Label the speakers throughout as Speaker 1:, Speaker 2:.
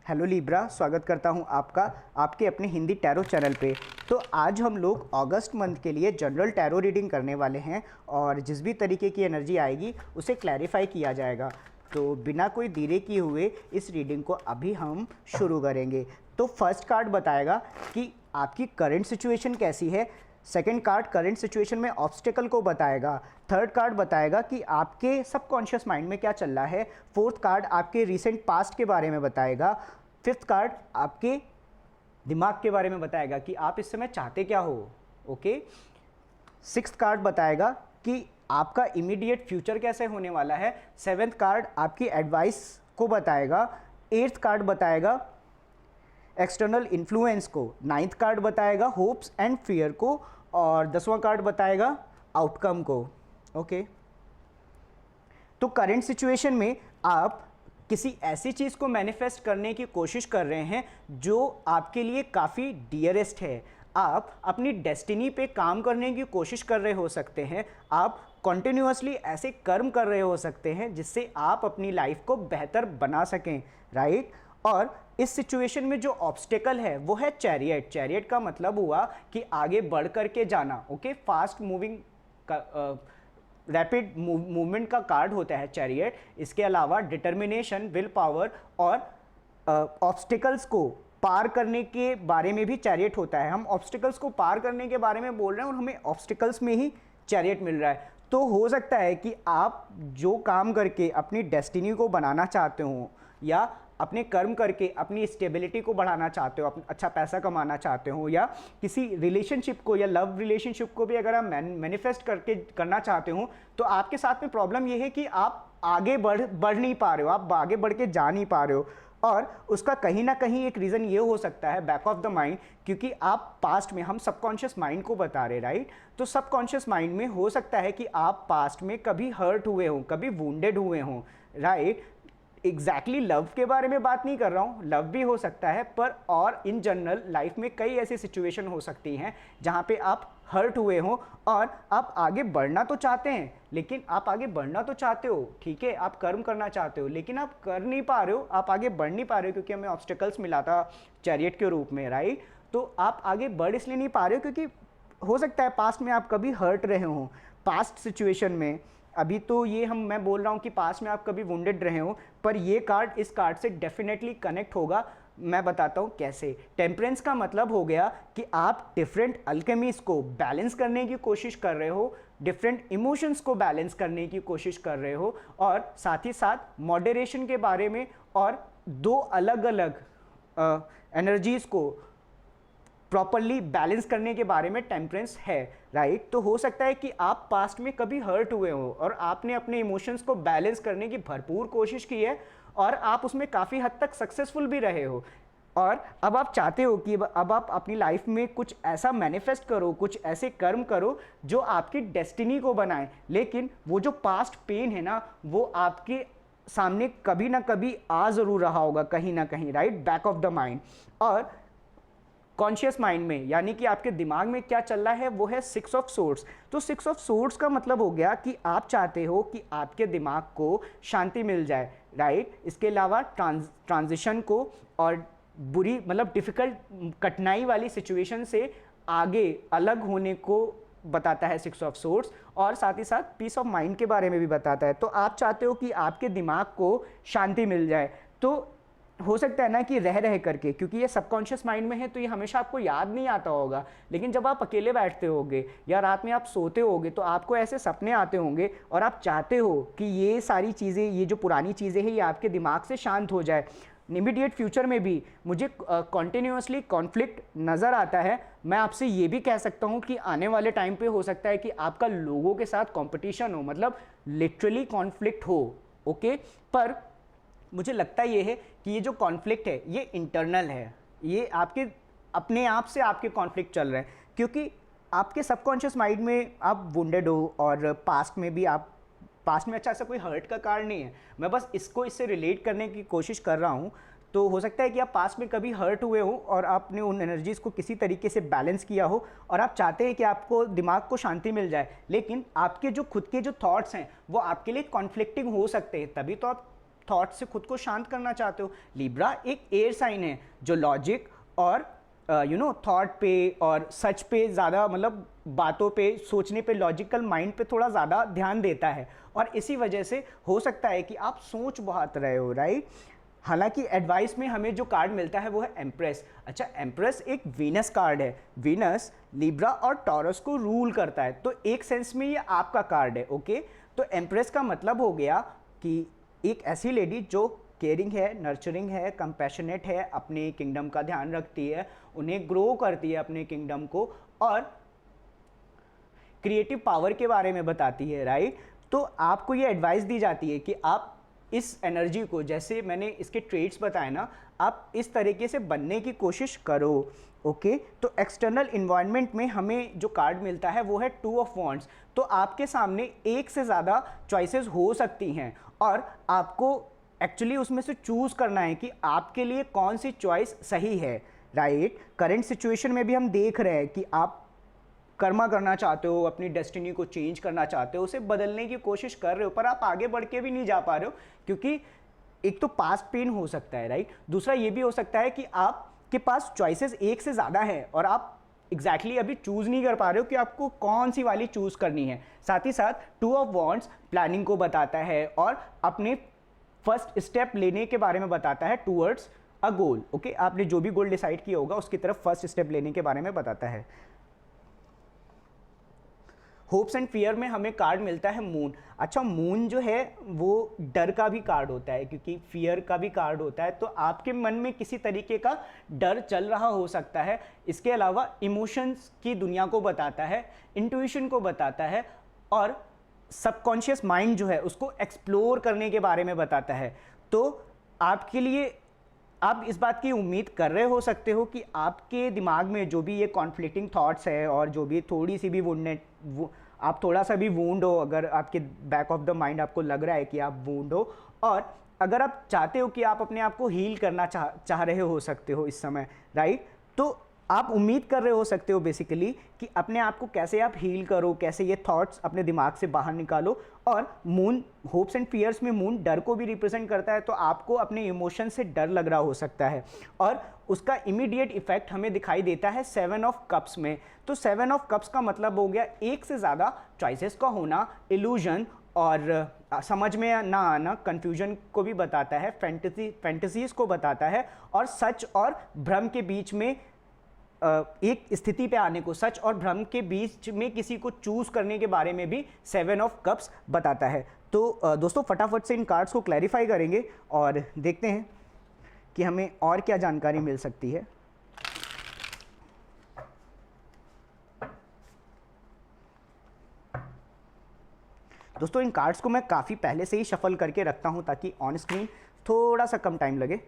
Speaker 1: Hello Libra, स्वागत करता हूं आपका आपके अपने हिंदी टैरो चैनल पे। तो आज हम लोग अगस्त मंथ के लिए जनरल टैरो रीडिंग करने वाले हैं और जिस भी तरीके की एनर्जी आएगी उसे क्लैरिफाई किया जाएगा। तो बिना कोई देरी किए हुए इस रीडिंग को अभी हम शुरू करेंगे। तो फर्स्ट कार्ड बताएगा कि आपकी करंट सिचुएशन कैसी है। सेकंड कार्ड करंट सिचुएशन में ऑब्स्टिकल को बताएगा। थर्ड कार्ड बताएगा कि आपके सबकॉन्शियस माइंड में क्या चल रहा है। फोर्थ कार्ड आपके रीसेंट पास्ट के बारे में बताएगा। फिफ्थ कार्ड आपके दिमाग के बारे में बताएगा कि आप इस समय चाहते क्या हो। ओके। सिक्स्थ कार्ड बताएगा कि आपका इमीडिएट फ्यूचर कैसे होने वाला है। सेवेंथ कार्ड आपकी एडवाइस को बताएगा। एट्थ कार्ड बताएगा एक्सटर्नल इन्फ्लुएंस को। नाइन्थ कार्ड बताएगा होप्स एंड फियर को। और 10वां कार्ड बताएगा आउटकम को। ओके। तो करंट सिचुएशन में आप किसी ऐसी चीज़ को मैनिफेस्ट करने की कोशिश कर रहे हैं जो आपके लिए काफ़ी डियरेस्ट है। आप अपनी डेस्टिनी पे काम करने की कोशिश कर रहे हो सकते हैं। आप कॉन्टिन्यूसली ऐसे कर्म कर रहे हो सकते हैं जिससे आप अपनी लाइफ को बेहतर बना सकें, राइट। और इस सिचुएशन में जो ऑब्स्टेकल है वो है चैरियट। चैरियट का मतलब हुआ कि आगे बढ़ करके जाना। ओके। फास्ट मूविंग का रैपिड मूवमेंट का कार्ड होता है चैरियट। इसके अलावा डिटर्मिनेशन, विल पावर और ऑब्स्टिकल्स को पार करने के बारे में भी चैरियट होता है। हम ऑब्स्टिकल्स को पार करने के बारे में बोल रहे हैं और हमें ऑब्स्टिकल्स में ही चैरियट मिल रहा है। तो हो सकता है कि आप जो काम करके अपनी डेस्टिनी को बनाना चाहते हो या अपने कर्म करके अपनी स्टेबिलिटी को बढ़ाना चाहते हो, अच्छा पैसा कमाना चाहते हो, या किसी रिलेशनशिप को या लव रिलेशनशिप को भी अगर आप मैनिफेस्ट करके करना चाहते हो, तो आपके साथ में प्रॉब्लम ये है कि आप आगे बढ़ नहीं पा रहे हो, आप आगे बढ़ के जा नहीं पा रहे हो। और उसका कहीं ना कहीं एक रीज़न ये हो सकता है बैक ऑफ द माइंड, क्योंकि आप पास्ट में, हम सबकॉन्शियस माइंड को बता रहे, राइट। तो सबकॉन्शियस माइंड में हो सकता है कि आप पास्ट में कभी हर्ट हुए हो, कभी वुंडेड हुए हो, राइट। एग्जैक्टली लव के बारे में बात नहीं कर रहा हूँ, लव भी हो सकता है, पर और इन जनरल लाइफ में कई ऐसी सिचुएशन हो सकती हैं जहाँ पे आप हर्ट हुए हो और आप आगे बढ़ना तो चाहते हैं, लेकिन आप आगे बढ़ना तो चाहते हो, ठीक है, आप कर्म करना चाहते हो, लेकिन आप कर नहीं पा रहे हो, आप आगे बढ़ नहीं पा रहे हो क्योंकि हमें ऑब्स्टिकल्स मिला था चैरियट के रूप में, राइट। तो आप आगे बढ़ इसलिए नहीं पा रहे हो क्योंकि हो सकता है पास्ट में आप कभी हर्ट रहे हो, पास्ट सिचुएशन में। अभी तो ये मैं बोल रहा हूँ कि पास्ट में आप कभी वुंडेड रहे हो, पर ये कार्ड इस कार्ड से डेफिनेटली कनेक्ट होगा। मैं बताता हूँ कैसे। टेम्परेंस का मतलब हो गया कि आप डिफरेंट अल्केमीज को बैलेंस करने की कोशिश कर रहे हो, डिफरेंट इमोशंस को बैलेंस करने की कोशिश कर रहे हो, और साथ ही साथ मॉडरेशन के बारे में और दो अलग अलग एनर्जीज को प्रॉपरली बैलेंस करने के बारे में टेम्परेंस है, राइट। तो हो सकता है कि आप पास्ट में कभी हर्ट हुए हो और आपने अपने इमोशंस को बैलेंस करने की भरपूर कोशिश की है और आप उसमें काफ़ी हद तक सक्सेसफुल भी रहे हो। और अब आप चाहते हो कि अब आप अपनी लाइफ में कुछ ऐसा मैनिफेस्ट करो, कुछ ऐसे कर्म करो जो आपकी डेस्टिनी को बनाए, लेकिन वो जो पास्ट पेन है ना, वो आपके सामने कभी ना कभी आ ज़रूर रहा होगा कहीं ना कहीं, right, back of the mind. और कॉन्शियस माइंड में, यानी कि आपके दिमाग में क्या चल रहा है, वो है 6 ऑफ सोर्ड्स। तो 6 ऑफ सोर्ड्स का मतलब हो गया कि आप चाहते हो कि आपके दिमाग को शांति मिल जाए, राइट। इसके अलावा ट्रांजिशन को और बुरी, मतलब डिफिकल्ट, कठिनाई वाली सिचुएशन से आगे अलग होने को बताता है 6 ऑफ सोर्ड्स, और साथ ही साथ पीस ऑफ माइंड के बारे में भी बताता है। तो आप चाहते हो कि आपके दिमाग को शांति मिल जाए। तो हो सकता है ना कि रह रह करके, क्योंकि ये सबकॉन्शियस माइंड में है तो ये हमेशा आपको याद नहीं आता होगा, लेकिन जब आप अकेले बैठते होगे या रात में आप सोते होगे तो आपको ऐसे सपने आते होंगे और आप चाहते हो कि ये सारी चीज़ें, ये जो पुरानी चीज़ें हैं, ये आपके दिमाग से शांत हो जाए। इमीडिएट फ्यूचर में भी मुझे कॉन्टिन्यूसली कॉन्फ्लिक्ट नज़र आता है। मैं आपसे ये भी कह सकता हूँ कि आने वाले टाइम पे हो सकता है कि आपका लोगों के साथ कॉम्पिटिशन हो, मतलब लिटरली कॉन्फ्लिक्ट हो, ओके। पर मुझे लगता ये है कि ये जो कॉन्फ्लिक्ट है ये इंटरनल है, ये आपके अपने आप से आपके कॉन्फ्लिक्ट चल रहे हैं, क्योंकि आपके सबकॉन्शियस माइंड में आप वुंडेड हो और पास्ट में भी आप, पास्ट में अच्छा ऐसा कोई हर्ट का कारण नहीं है, मैं बस इससे रिलेट करने की कोशिश कर रहा हूँ। तो हो सकता है कि आप पास्ट में कभी हर्ट हुए हो और आपने उन एनर्जीज़ को किसी तरीके से बैलेंस किया हो और आप चाहते हैं कि आपको दिमाग को शांति मिल जाए, लेकिन आपके जो खुद के जो थॉट्स हैं वो आपके लिए कॉन्फ्लिक्टिंग हो सकते हैं, तभी तो आप थॉट से खुद को शांत करना चाहते हो। लिब्रा एक एयर साइन है जो लॉजिक और थॉट पे और सच पे ज़्यादा, मतलब बातों पे, सोचने पे, लॉजिकल माइंड पे थोड़ा ज़्यादा ध्यान देता है, और इसी वजह से हो सकता है कि आप सोच बहुत रहे हो, राइट। हालांकि एडवाइस में हमें जो कार्ड मिलता है वो है एम्प्रेस। अच्छा, एम्प्रेस एक वीनस कार्ड है। वीनस लिब्रा और टॉरस को रूल करता है, तो एक सेंस में ये आपका कार्ड है, ओके। तो एम्प्रेस का मतलब हो गया कि एक ऐसी लेडी जो केयरिंग है, नर्चरिंग है, कंपैशनेट है, अपने किंगडम का ध्यान रखती है, उन्हें ग्रो करती है अपने किंगडम को, और क्रिएटिव पावर के बारे में बताती है, राइट। तो आपको ये एडवाइस दी जाती है कि आप इस एनर्जी को, जैसे मैंने इसके ट्रेड्स बताए ना, आप इस तरीके से बनने की कोशिश करो, ओके। तो एक्सटर्नल इन्वायरमेंट में हमें जो कार्ड मिलता है वो है 2 ऑफ वॉन्ड्स। तो आपके सामने एक से ज़्यादा चॉइसेस हो सकती हैं, और आपको एक्चुअली उसमें से चूज़ करना है कि आपके लिए कौन सी चॉइस सही है, राइट। करंट सिचुएशन में भी हम देख रहे हैं कि आप कर्मा करना चाहते हो, अपनी डेस्टिनी को चेंज करना चाहते हो, उसे बदलने की कोशिश कर रहे हो, पर आप आगे बढ़ के भी नहीं जा पा रहे हो, क्योंकि एक तो पास्ट पेन हो सकता है, राइट। दूसरा ये भी हो सकता है कि आपके पास चॉइसेस एक से ज़्यादा है और आप एग्जैक्टली अभी चूज़ नहीं कर पा रहे हो कि आपको कौन सी वाली चूज़ करनी है। साथ ही साथ 2 ऑफ वॉन्ड्स प्लानिंग को बताता है और अपने फर्स्ट स्टेप लेने के बारे में बताता है टूवर्ड्स अ गोल, ओके। आपने जो भी गोल डिसाइड किया होगा उसकी तरफ फर्स्ट स्टेप लेने के बारे में बताता है। होप्स एंड फियर में हमें कार्ड मिलता है मून। अच्छा, मून जो है वो डर का भी कार्ड होता है, क्योंकि फियर का भी कार्ड होता है, तो आपके मन में किसी तरीके का डर चल रहा हो सकता है। इसके अलावा इमोशंस की दुनिया को बताता है, इंट्यूशन को बताता है, और सबकॉन्शियस माइंड जो है उसको एक्सप्लोर करने के बारे में बताता है। तो आपके लिए आप इस बात की उम्मीद कर रहे हो सकते हो कि आपके दिमाग में जो भी ये कॉन्फ्लिक्टिंग थॉट्स है, और जो भी थोड़ी सी भी आप थोड़ा सा भी वूंड हो, अगर आपके बैक ऑफ द माइंड आपको लग रहा है कि आप वूंड हो, और अगर आप चाहते हो कि आप अपने आप को हील करना चाह रहे हो सकते हो इस समय, राइट। तो आप उम्मीद कर रहे हो सकते हो बेसिकली कि अपने आप को कैसे आप हील करो, कैसे ये थॉट्स अपने दिमाग से बाहर निकालो। और मून, होप्स एंड फियर्स में मून डर को भी रिप्रेजेंट करता है, तो आपको अपने इमोशन से डर लग रहा हो सकता है, और उसका इमीडिएट इफेक्ट हमें दिखाई देता है 7 ऑफ कप्स में। तो 7 ऑफ कप्स का मतलब हो गया एक से ज़्यादा चॉइसेस का होना, इल्यूजन और समझ में ना आना, कंफ्यूजन को भी बताता है, फैंटेसीज को बताता है, और सच और भ्रम के बीच में एक स्थिति पे आने को, सच और भ्रम के बीच में किसी को चूज करने के बारे में भी 7 ऑफ कप्स बताता है। तो दोस्तों फटाफट से इन कार्ड्स को क्लैरिफाई करेंगे और देखते हैं कि हमें और क्या जानकारी मिल सकती है। दोस्तों इन कार्ड्स को मैं काफ़ी पहले से ही शफल करके रखता हूं ताकि ऑन स्क्रीन थोड़ा सा कम टाइम लगे।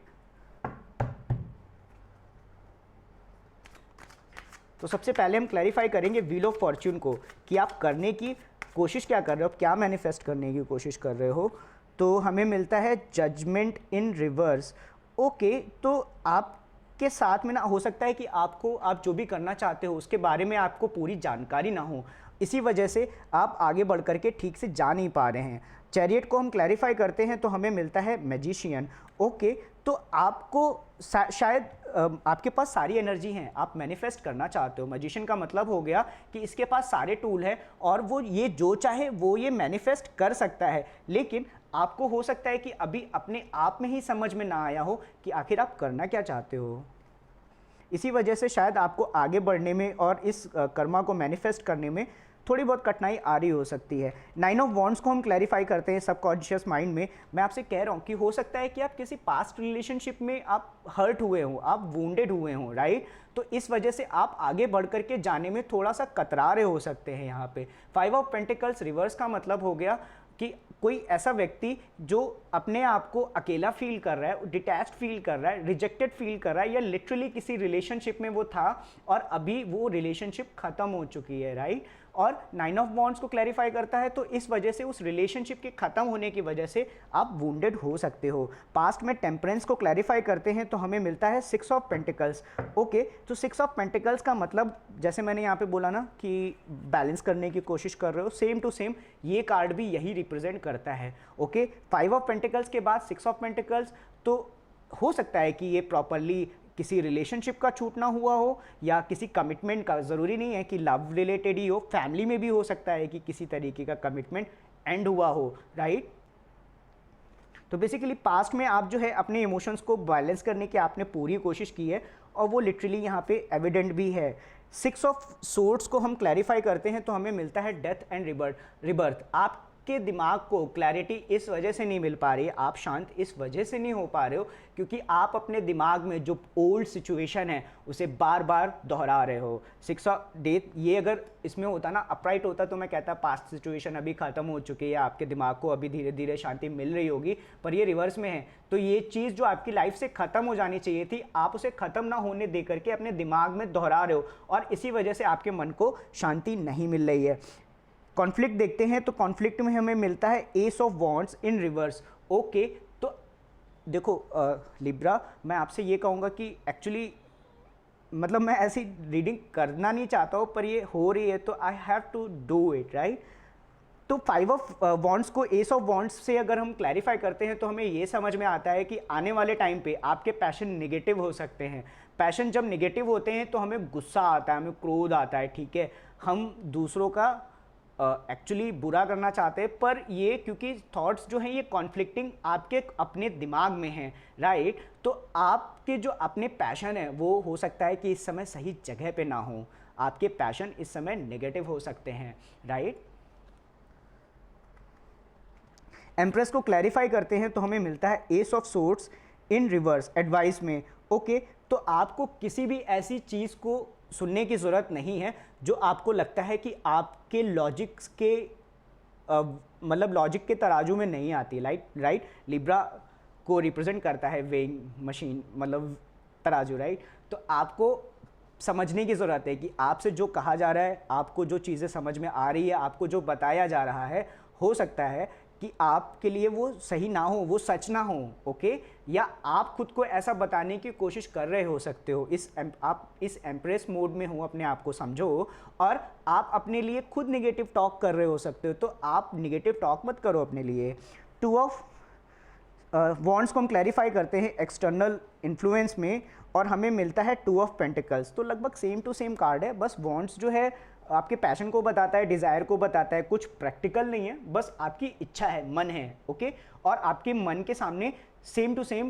Speaker 1: तो सबसे पहले हम क्लैरिफाई करेंगे व्हील ऑफ फॉर्च्यून को, कि आप करने की कोशिश क्या कर रहे हो, क्या मैनिफेस्ट करने की कोशिश कर रहे हो। तो हमें मिलता है जजमेंट इन रिवर्स, ओके। तो आपके साथ में ना हो सकता है कि आपको, आप जो भी करना चाहते हो उसके बारे में आपको पूरी जानकारी ना हो, इसी वजह से आप आगे बढ़ करके ठीक से जा नहीं पा रहे हैं। चैरियट को हम क्लैरिफाई करते हैं तो हमें मिलता है मैजिशियन, ओके। तो आपको शायद आपके पास सारी एनर्जी है, आप मैनिफेस्ट करना चाहते हो। मैजिशियन का मतलब हो गया कि इसके पास सारे टूल हैं और वो ये जो चाहे वो ये मैनिफेस्ट कर सकता है, लेकिन आपको हो सकता है कि अभी अपने आप में ही समझ में ना आया हो कि आखिर आप करना क्या चाहते हो। इसी वजह से शायद आपको आगे बढ़ने में और इस कर्मा को मैनिफेस्ट करने में थोड़ी बहुत कठिनाई आ रही हो सकती है। 9 ऑफ वॉन्ड्स को हम क्लैरिफाई करते हैं सबकॉन्शियस माइंड में। मैं आपसे कह रहा हूँ कि हो सकता है कि आप किसी पास्ट रिलेशनशिप में आप हर्ट हुए हो, आप वुंडेड हुए हो, राइट। तो इस वजह से आप आगे बढ़ करके जाने में थोड़ा सा कतरा रहे हो सकते हैं। यहाँ पे 5 ऑफ पेंटिकल्स रिवर्स का मतलब हो गया कि कोई ऐसा व्यक्ति जो अपने आप को अकेला फील कर रहा है, डिटैच्ड फील कर रहा है, रिजेक्टेड फील कर रहा है, या लिटरली किसी रिलेशनशिप में वो था और अभी वो रिलेशनशिप खत्म हो चुकी है, राइट। और 9 ऑफ वॉन्ड्स को क्लैरिफाई करता है, तो इस वजह से उस रिलेशनशिप के ख़त्म होने की वजह से आप वुंडेड हो सकते हो। पास्ट में टेम्परेंस को क्लैरिफाई करते हैं तो हमें मिलता है 6 ऑफ पेंटिकल्स। ओके, तो 6 ऑफ पेंटिकल्स का मतलब जैसे मैंने यहाँ पे बोला ना कि बैलेंस करने की कोशिश कर रहे हो, सेम टू सेम ये कार्ड भी यही रिप्रेजेंट करता है। ओके, 5 ऑफ पेंटिकल्स के बाद 6 ऑफ पेंटिकल्स, तो हो सकता है कि ये प्रॉपरली किसी रिलेशनशिप का छूटना हुआ हो या किसी कमिटमेंट का, ज़रूरी नहीं है कि लव रिलेटेड ही हो, फैमिली में भी हो सकता है कि किसी तरीके का कमिटमेंट एंड हुआ हो, राइट। तो बेसिकली पास्ट में आप जो है अपने इमोशंस को बैलेंस करने की आपने पूरी कोशिश की है और वो लिटरली यहाँ पे एविडेंट भी है। 6 ऑफ सोर्ड्स को हम क्लैरिफाई करते हैं तो हमें मिलता है डेथ एंड रिबर्थ। आपके दिमाग को क्लैरिटी इस वजह से नहीं मिल पा रही है, आप शांत इस वजह से नहीं हो पा रहे हो क्योंकि आप अपने दिमाग में जो ओल्ड सिचुएशन है उसे बार बार दोहरा रहे हो। 6 ऑफ डेथ, ये अगर इसमें होता ना, अपराइट होता, तो मैं कहता पास्ट सिचुएशन अभी ख़त्म हो चुकी है, आपके दिमाग को अभी धीरे धीरे शांति मिल रही होगी, पर ये रिवर्स में है। तो ये चीज़ जो आपकी लाइफ से ख़त्म हो जानी चाहिए थी, आप उसे ख़त्म ना होने दे करके अपने दिमाग में दोहरा रहे हो और इसी वजह से आपके मन को शांति नहीं मिल रही है। कॉन्फ्लिक्ट देखते हैं तो कॉन्फ्लिक्ट में हमें मिलता है S of wands in reverse. Okay, तो देखो लिब्रा, मैं आपसे ये कहूँगा कि एक्चुअली मतलब मैं ऐसी रीडिंग करना नहीं चाहता हूँ, पर ये हो रही है तो I have to do it, right. तो 5 ऑफ वॉन्ड्स को एस ऑफ वॉन्ड्स से अगर हम क्लैरिफाई करते हैं तो हमें ये समझ में आता है कि आने वाले टाइम पे आपके पैशन नेगेटिव हो सकते हैं। पैशन जब नेगेटिव होते हैं तो हमें गुस्सा आता है, हमें क्रोध आता है, ठीक है, हम दूसरों का एक्चुअली बुरा करना चाहते हैं, पर ये क्योंकि थॉट्स जो हैं ये कॉन्फ्लिक्टिंग आपके अपने दिमाग में हैं, राइट। तो आपके जो अपने पैशन है वो हो सकता है कि इस समय सही जगह पे ना हो, आपके पैशन इस समय नेगेटिव हो सकते हैं, राइट। एम्प्रेस को क्लैरिफाई करते हैं तो हमें मिलता है S of swords in reverse advice में। ओके, तो आपको किसी भी ऐसी चीज़ को सुनने की ज़रूरत नहीं है जो आपको लगता है कि आपके लॉजिक्स के मतलब लॉजिक के तराजू में नहीं आती, राइट। लिब्रा को रिप्रेजेंट करता है वेइंग मशीन, मतलब तराजू, राइट। तो आपको समझने की ज़रूरत है कि आपसे जो कहा जा रहा है, आपको जो चीज़ें समझ में आ रही है, आपको जो बताया जा रहा है, हो सकता है कि आपके लिए वो सही ना हो, वो सच ना हो, ओके, या आप खुद को ऐसा बताने की कोशिश कर रहे हो सकते हो। आप इस एम्प्रेस मोड में हो, अपने आप को समझो, और आप अपने लिए खुद नेगेटिव टॉक कर रहे हो सकते हो, तो आप नेगेटिव टॉक मत करो अपने लिए। 2 ऑफ वॉन्ड्स को हम क्लैरिफाई करते हैं एक्सटर्नल इन्फ्लुएंस में और हमें मिलता है 2 ऑफ पेंटिकल्स। तो लगभग सेम टू सेम कार्ड है, बस वॉन्ड्स जो है आपके पैशन को बताता है, डिज़ायर को बताता है, कुछ प्रैक्टिकल नहीं है, बस आपकी इच्छा है, मन है, ओके। और आपके मन के सामने सेम टू सेम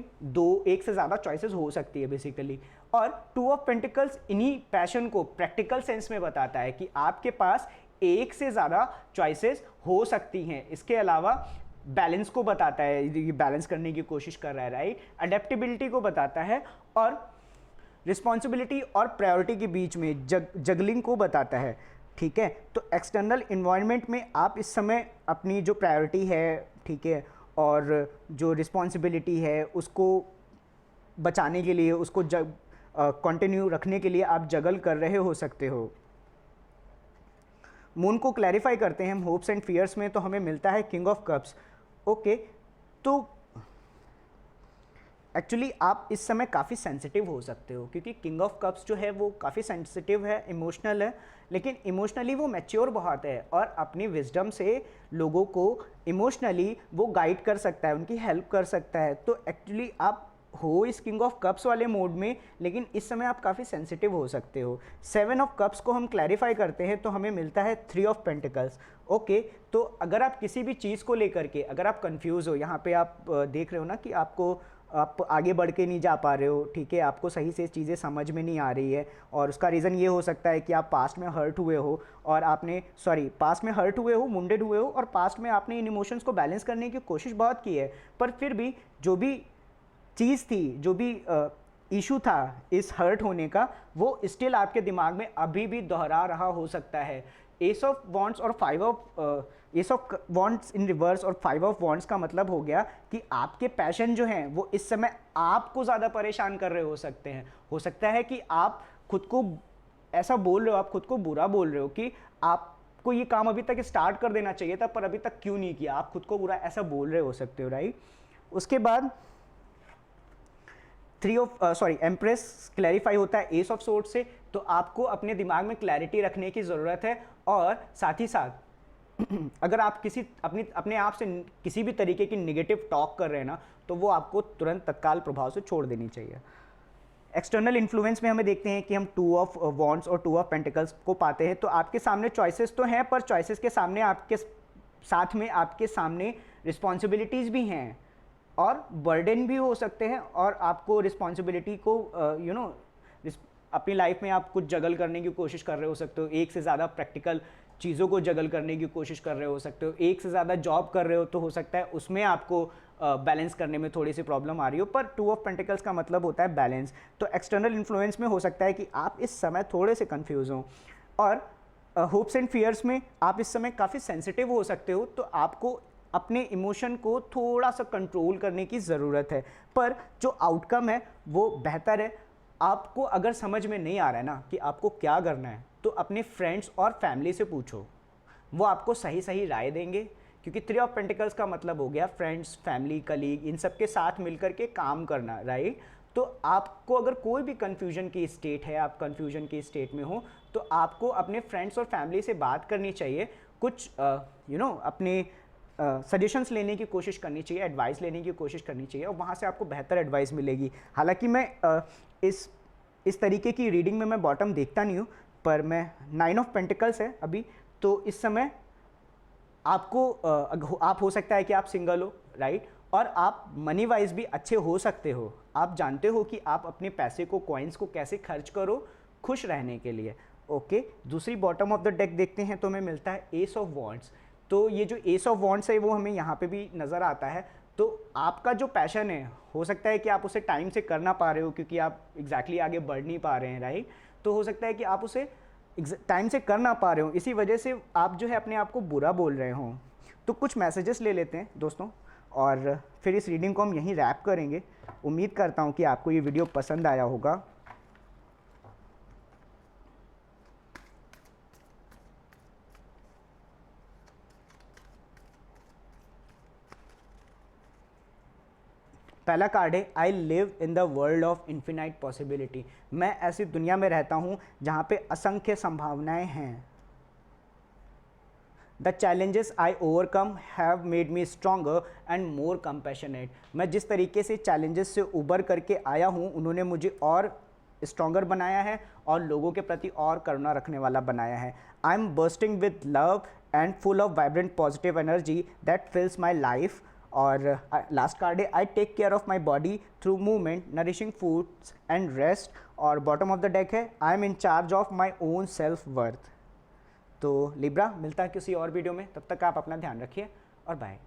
Speaker 1: एक से ज़्यादा चॉइसेस हो सकती है बेसिकली। और 2 ऑफ पेंटिकल्स इन्हीं पैशन को प्रैक्टिकल सेंस में बताता है कि आपके पास एक से ज़्यादा चॉइसेस हो सकती हैं। इसके अलावा बैलेंस को बताता है, ये बैलेंस करने की कोशिश कर रहा है, राइट। अडेप्टेबिलिटी को बताता है और रिस्पॉन्सिबिलिटी और प्रायोरिटी के बीच में जगलिंग को बताता है, ठीक है। तो एक्सटर्नल इन्वायरमेंट में आप इस समय अपनी जो प्रायोरिटी है, ठीक है, और जो रिस्पॉन्सिबिलिटी है उसको बचाने के लिए, उसको कंटिन्यू रखने के लिए आप जगल कर रहे हो सकते हो। मून को क्लैरिफाई करते हैं हम होप्स एंड फियर्स में तो हमें मिलता है किंग ऑफ कप्स। ओके, तो एक्चुअली आप इस समय काफ़ी सेंसिटिव हो सकते हो क्योंकि किंग ऑफ कप्स जो है वो काफ़ी सेंसिटिव है, इमोशनल है, लेकिन इमोशनली वो मैच्योर बहुत है और अपनी विजडम से लोगों को इमोशनली वो गाइड कर सकता है, उनकी हेल्प कर सकता है। तो एक्चुअली आप हो इस किंग ऑफ कप्स वाले मोड में, लेकिन इस समय आप काफ़ी सेंसिटिव हो सकते हो। 7 ऑफ कप्स को हम क्लैरिफाई करते हैं तो हमें मिलता है 3 ऑफ पेंटिकल्स। ओके, तो अगर आप किसी भी चीज़ को लेकर के अगर आप कंफ्यूज हो, यहाँ पे आप देख रहे हो ना कि आप आगे बढ़ के नहीं जा पा रहे हो, ठीक है, आपको सही से चीज़ें समझ में नहीं आ रही है, और उसका रीज़न ये हो सकता है कि आप पास्ट में हर्ट हुए हो और पास्ट में हर्ट हुए हो, वुंडेड हुए हो, और पास्ट में आपने इन इमोशंस को बैलेंस करने की कोशिश बहुत की है, पर फिर भी जो भी चीज़ थी, जो भी इशू था इस हर्ट होने का, वो स्टिल आपके दिमाग में अभी भी दोहरा रहा हो सकता है। एस ऑफ वॉन्ड्स और S of wands in reverse और 5 ऑफ वॉन्ड्स का मतलब हो गया कि आपके पैशन जो हैं वो इस समय आपको ज़्यादा परेशान कर रहे हो सकते हैं। हो सकता है कि आप खुद को ऐसा बोल रहे हो, आप खुद को बुरा बोल रहे हो कि आप आपको ये काम अभी तक स्टार्ट कर देना चाहिए था पर अभी तक क्यों नहीं किया, आप खुद को बुरा ऐसा बोल रहे हो सकते हो, राइट। उसके बाद एम्प्रेस क्लैरिफाई होता है एस ऑफ सोर्ड से, तो आपको अपने दिमाग में क्लैरिटी रखने की ज़रूरत है। और साथ ही साथ अगर आप अपने आप से किसी भी तरीके की निगेटिव टॉक कर रहे हैं ना, तो वो आपको तुरंत तत्काल प्रभाव से छोड़ देनी चाहिए। एक्सटर्नल इन्फ्लुएंस में हमें देखते हैं कि हम 2 ऑफ वॉन्ड्स और 2 ऑफ पेंटिकल्स को पाते हैं। तो आपके सामने चॉइसेस तो हैं, पर चॉइसेस के सामने आपके साथ में आपके सामने रिस्पॉन्सिबिलिटीज़ भी हैं और बर्डन भी हो सकते हैं, और आपको रिस्पॉन्सिबिलिटी को अपनी लाइफ में आप कुछ जगल करने की कोशिश कर रहे हो सकते हो, एक से ज़्यादा प्रैक्टिकल चीज़ों को जगल करने की कोशिश कर रहे हो सकते हो, एक से ज़्यादा जॉब कर रहे हो तो हो सकता है उसमें आपको बैलेंस करने में थोड़ी सी प्रॉब्लम आ रही हो, पर 2 ऑफ पेंटिकल्स का मतलब होता है बैलेंस। तो एक्सटर्नल इन्फ्लुएंस में हो सकता है कि आप इस समय थोड़े से कंफ्यूज हों, और होप्स एंड फियर्स में आप इस समय काफ़ी सेंसिटिव हो सकते हो, तो आपको अपने इमोशन को थोड़ा सा कंट्रोल करने की ज़रूरत है, पर जो आउटकम है वो बेहतर है। आपको अगर समझ में नहीं आ रहा है ना कि आपको क्या करना है, तो अपने फ्रेंड्स और फैमिली से पूछो, वो आपको सही सही राय देंगे, क्योंकि 3 ऑफ पेंटिकल्स का मतलब हो गया फ्रेंड्स, फैमिली, कलीग, इन सब के साथ मिलकर के काम करना, राइट। तो आपको अगर कोई भी कन्फ्यूजन की स्टेट है, आप कन्फ्यूजन की स्टेट में हो, तो आपको अपने फ्रेंड्स और फैमिली से बात करनी चाहिए, कुछ अपने सजेशंस लेने की कोशिश करनी चाहिए, एडवाइस लेने की कोशिश करनी चाहिए, और वहाँ से आपको बेहतर एडवाइस मिलेगी। हालांकि मैं इस तरीके की रीडिंग में मैं बॉटम देखता नहीं हूँ, पर मैं 9 ऑफ पेंटिकल्स है अभी, तो इस समय आपको आप हो सकता है कि आप सिंगल हो, राइट, और आप मनी वाइज भी अच्छे हो सकते हो। आप जानते हो कि आप अपने पैसे को, कॉइन्स को कैसे खर्च करो खुश रहने के लिए। ओके, दूसरी बॉटम ऑफ द डेक देखते हैं तो हमें मिलता है एस ऑफ वॉन्ड्स। तो ये जो एस ऑफ वॉन्ड्स है वो हमें यहाँ पे भी नज़र आता है। तो आपका जो पैशन है, हो सकता है कि आप उसे टाइम से कर ना पा रहे हो क्योंकि आप एग्जैक्टली आगे बढ़ नहीं पा रहे हैं, राइट। तो हो सकता है कि आप उसे टाइम से कर ना पा रहे हो, इसी वजह से आप जो है अपने आप को बुरा बोल रहे हो। तो कुछ मैसेजेस ले लेते हैं दोस्तों, और फिर इस रीडिंग को हम यहीं रैप करेंगे। उम्मीद करता हूँ कि आपको ये वीडियो पसंद आया होगा। पहला कार्ड है, I live in the world of infinite possibility. मैं ऐसी दुनिया में रहता हूँ जहाँ पे असंख्य संभावनाएं हैं। The challenges I overcome have made me stronger and more compassionate. मैं जिस तरीके से चैलेंजेस से उबर करके आया हूँ, उन्होंने मुझे और स्ट्रॉन्गर बनाया है और लोगों के प्रति और करुणा रखने वाला बनाया है। I am bursting with love and full of vibrant positive energy that fills my life. और लास्ट कार्ड है, I take care of my body through movement, nourishing foods and rest. और बॉटम ऑफ द डेक है, I am in charge of my own self worth. तो Libra, मिलता है किसी और video में, तब तक आप अपना ध्यान रखिए और बाय।